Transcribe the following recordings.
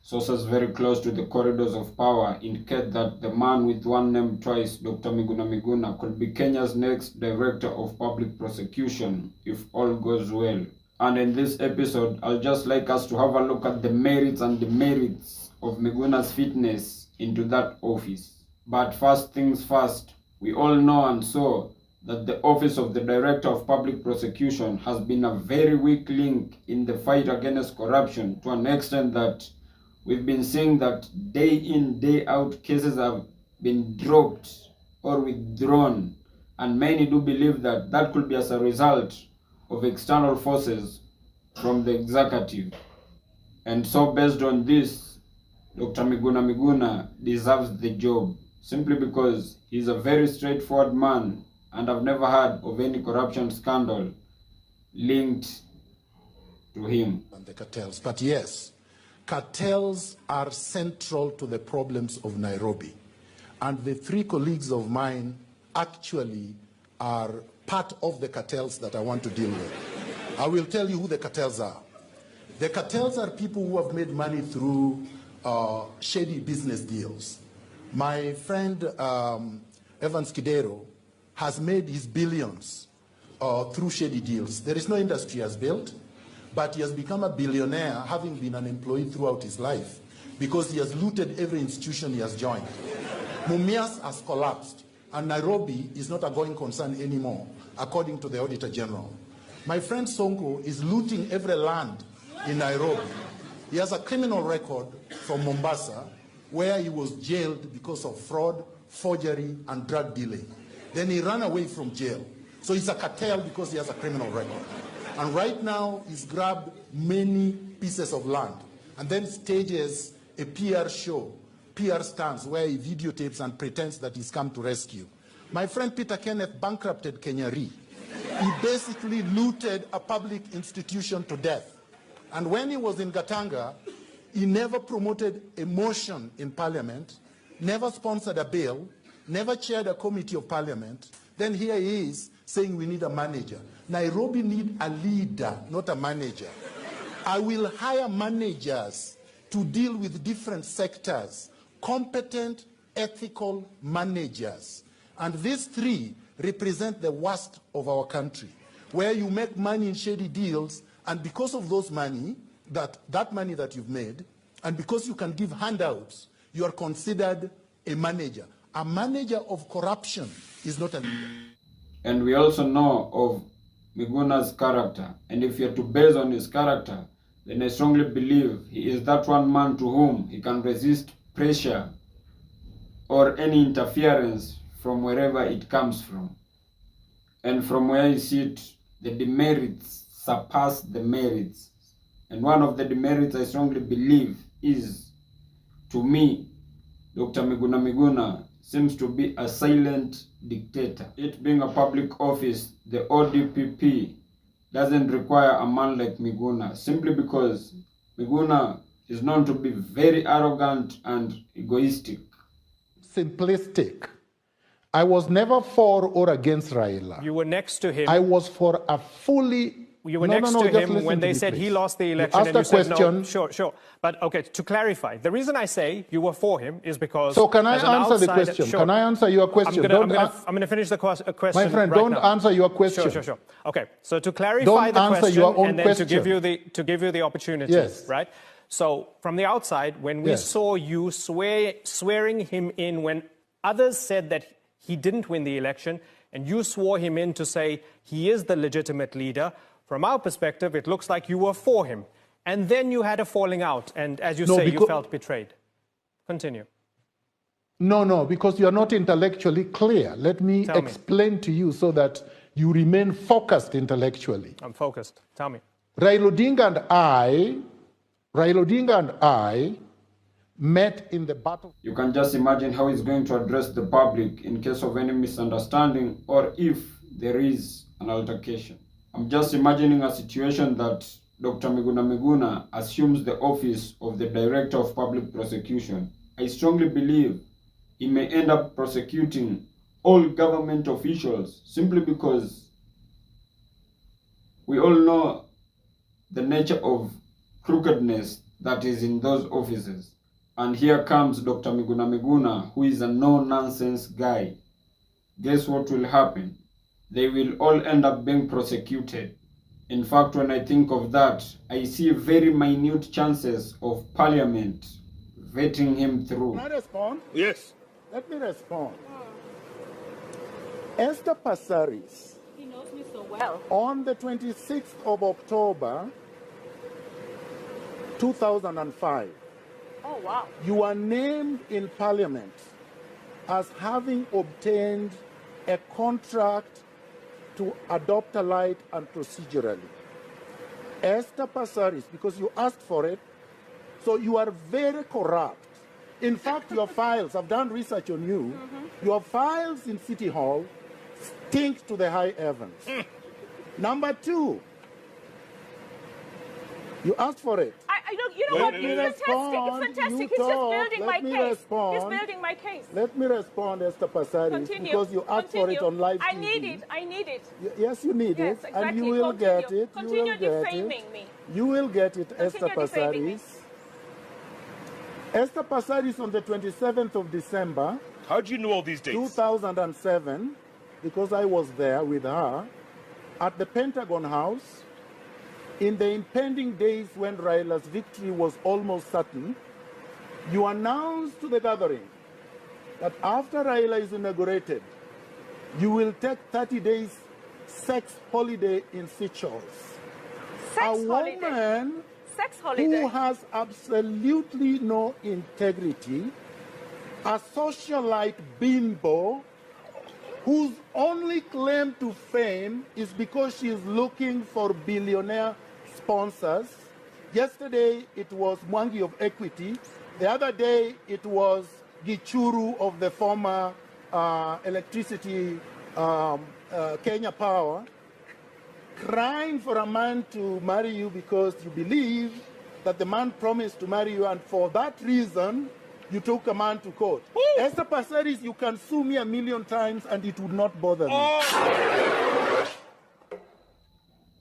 Sources very close to the corridors of power indicate that the man with one name twice, Dr. Miguna, could be Kenya's next Director of Public Prosecution if all goes well. And in this episode, I'll just like us to have a look at the merits and demerits of Miguna's fitness into that office. But first things first, we all know and saw that the office of the Director of Public Prosecution has been a very weak link in the fight against corruption, to an extent that we've been seeing that day in, day out cases have been dropped or withdrawn, and many do believe that that could be as a result of external forces from the executive. And so based on this, Dr. Miguna deserves the job, simply because he's a very straightforward man, and I've never heard of any corruption scandal linked to him. And the cartels. But yes, cartels are central to the problems of Nairobi. And the three colleagues of mine actually are part of the cartels that I want to deal with. I will tell you who the cartels are. The cartels are people who have made money through shady business deals. My friend Evans Kidero has made his billions through shady deals. There is no industry he has built, but he has become a billionaire having been an employee throughout his life because he has looted every institution he has joined. Mumias has collapsed, and Nairobi is not a going concern anymore, according to the Auditor General. My friend Sonko is looting every land in Nairobi. He has a criminal record from Mombasa, where he was jailed because of fraud, forgery, and drug dealing. Then he ran away from jail. So he's a cartel because he has a criminal record. And right now, he's grabbed many pieces of land and then stages a PR show, PR stunts, where he videotapes and pretends that he's come to rescue. My friend Peter Kenneth bankrupted Kenya Re. He basically looted a public institution to death. And when he was in Gatanga, he never promoted a motion in parliament, never sponsored a bill, never chaired a committee of parliament. Then here he is saying we need a manager. Nairobi need a leader, not a manager. I will hire managers to deal with different sectors, competent, ethical managers. And these three represent the worst of our country, where you make money in shady deals, and because of those money, that money that you've made, and because you can give handouts, you are considered a manager. A manager of corruption is not a leader. And we also know of Miguna's character. And if you're to base on his character, then I strongly believe he is that one man to whom he can resist pressure or any interference from wherever it comes from. And from where you sit, the demerits surpass the merits. And one of the demerits I strongly believe is, to me, Dr. Miguna seems to be a silent dictator. It being a public office, the ODPP doesn't require a man like Miguna, simply because Miguna is known to be very arrogant and egoistic. Simplistic. I was never for or against Raila. You were next to him. I was for a fully... You were next to him when they said he lost the election, and you said no. Sure. But okay, to clarify, the reason I say you were for him is because... So can I answer the question? Sure. Can I answer your question? I'm going to finish the question. My friend, right don't now. answer your question. Sure. Okay, so to clarify the question and then to give you the opportunity, yes. Right? So from the outside, when we saw you swearing him in when others said that he didn't win the election, and you swore him in to say he is the legitimate leader, from our perspective, it looks like you were for him. And then you had a falling out, and as you say, you felt betrayed. Continue. No, because you are not intellectually clear. Let me explain to you so that you remain focused intellectually. I'm focused. Tell me. Raila Odinga and I met in the battle. You can just imagine how he's going to address the public in case of any misunderstanding or if there is an altercation. I'm just imagining a situation that Dr. Miguna assumes the office of the Director of Public Prosecution. I strongly believe he may end up prosecuting all government officials simply because we all know the nature of crookedness that is in those offices. And here comes Dr. Miguna, who is a no-nonsense guy. Guess what will happen? They will all end up being prosecuted. In fact, when I think of that, I see very minute chances of Parliament vetting him through. Can I respond? Yes. Let me respond. Esther Passaris, He knows me so well. on the 26th of October, 2005, Oh, wow. you are named in Parliament as having obtained a contract to adopt a light and procedurally. Esther Passaris, because you asked for it, so you are very corrupt. In fact, your files, I've done research on you, your files in City Hall stink to the high heavens. Number two, you asked for it. You know what? Let me It's respond. fantastic. It's fantastic. You He's just talk. building my Let me case. respond. He's building my case. Let me respond, Esther Passaris, Continue. because you asked for it Continue. on live TV. I need it. I need it. Yes, you need Yes, it, exactly. and you will Continue. get it. Continue you will get defaming it. me. You will get it, Esther Continue defaming me. Passaris. Esther Passaris on the 27th of December, How do you know all these dates? 2007, because I was there with her, at the Pentagon House, in the impending days when Raila's victory was almost certain, you announced to the gathering that after Raila is inaugurated, you will take 30 days sex holiday in Seychelles. Sex A holiday. woman Sex holiday. who has absolutely no integrity, a socialite bimbo, whose only claim to fame is because she is looking for billionaire sponsors. Yesterday it was Mwangi of Equity. The other day it was Gichuru of the former electricity Kenya Power, crying for a man to marry you because you believe that the man promised to marry you, and for that reason you took a man to court. Esther Passaris, you can sue me 1,000,000 times and it would not bother me.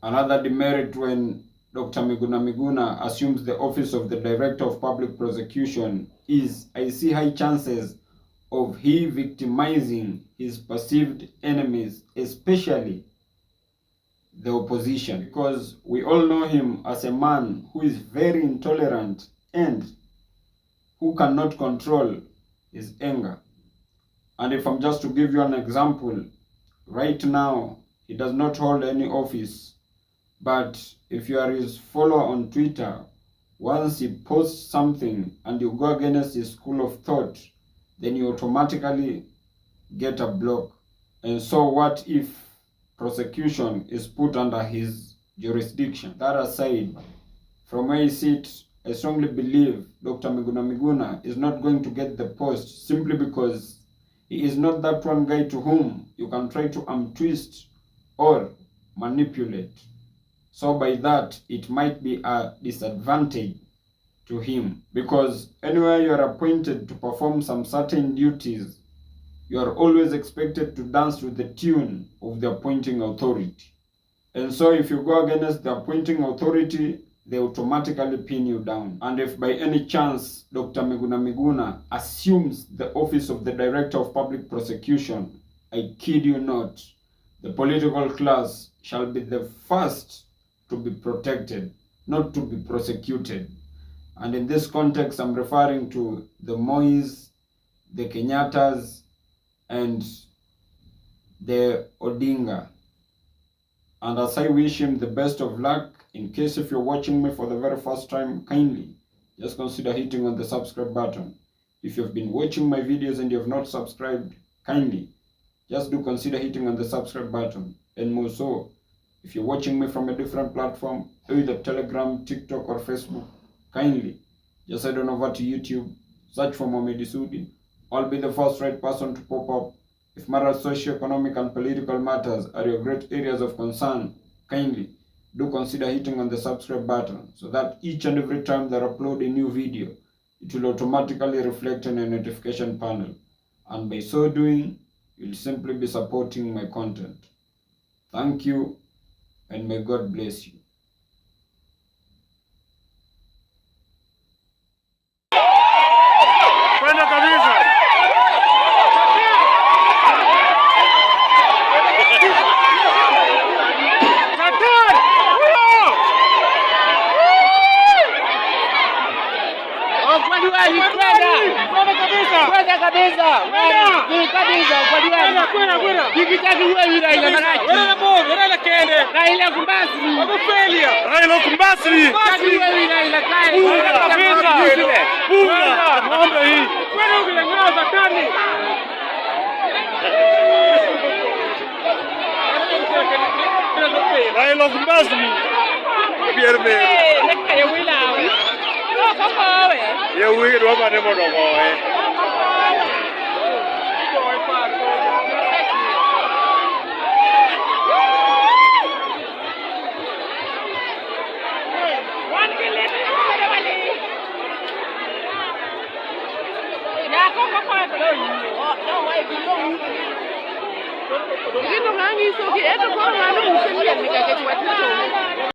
Another demerit when Dr. Miguna assumes the office of the Director of Public Prosecution is I see high chances of he victimizing his perceived enemies, especially the opposition, because we all know him as a man who is very intolerant and who cannot control his anger. And if I'm just to give you an example, right now he does not hold any office, but if you are his follower on Twitter, once he posts something and you go against his school of thought, then you automatically get a block. And so what if prosecution is put under his jurisdiction? That aside, from where I sit, I strongly believe Dr. Miguna is not going to get the post simply because he is not that one guy to whom you can try to twist or manipulate. So by that, it might be a disadvantage to him, because anywhere you are appointed to perform some certain duties, you are always expected to dance with the tune of the appointing authority. And so if you go against the appointing authority, they automatically pin you down. And if by any chance Dr. Miguna assumes the office of the Director of Public Prosecution, I kid you not, the political class shall be the first to be protected, not to be prosecuted. And in this context, I'm referring to the Mois, the Kenyatas, and the Odinga. And as I wish him the best of luck, in case if you're watching me for the very first time, kindly just consider hitting on the subscribe button. If you've been watching my videos and you have not subscribed, kindly just do consider hitting on the subscribe button. And more so, if you're watching me from a different platform, either Telegram, TikTok, or Facebook, kindly just head on over to YouTube, search for Mohamed Sudi. I'll be the first right person to pop up. If matters socio-economic and political matters are your great areas of concern, kindly do consider hitting on the subscribe button so that each and every time that I upload a new video, it will automatically reflect on your notification panel. And by so doing, you'll simply be supporting my content. Thank you, and may God bless you. diwani kwenda kabisa. Ni kabisa kwa diwani. Kwenda. Kikitaki wewe Raila Nagachi. Raila kende. Raila kumbasi. Wakufelia. Raila kumbasi. Kati wewe Raila kai. Bunga. Ngombe hii. Kwenda ukilengaza tani. Raila kumbasi. Pierme. Ya wila. Ya wila do ba ne mo do ko Kino ngangiso ki eto ko ngalo muselia mikaketi watu.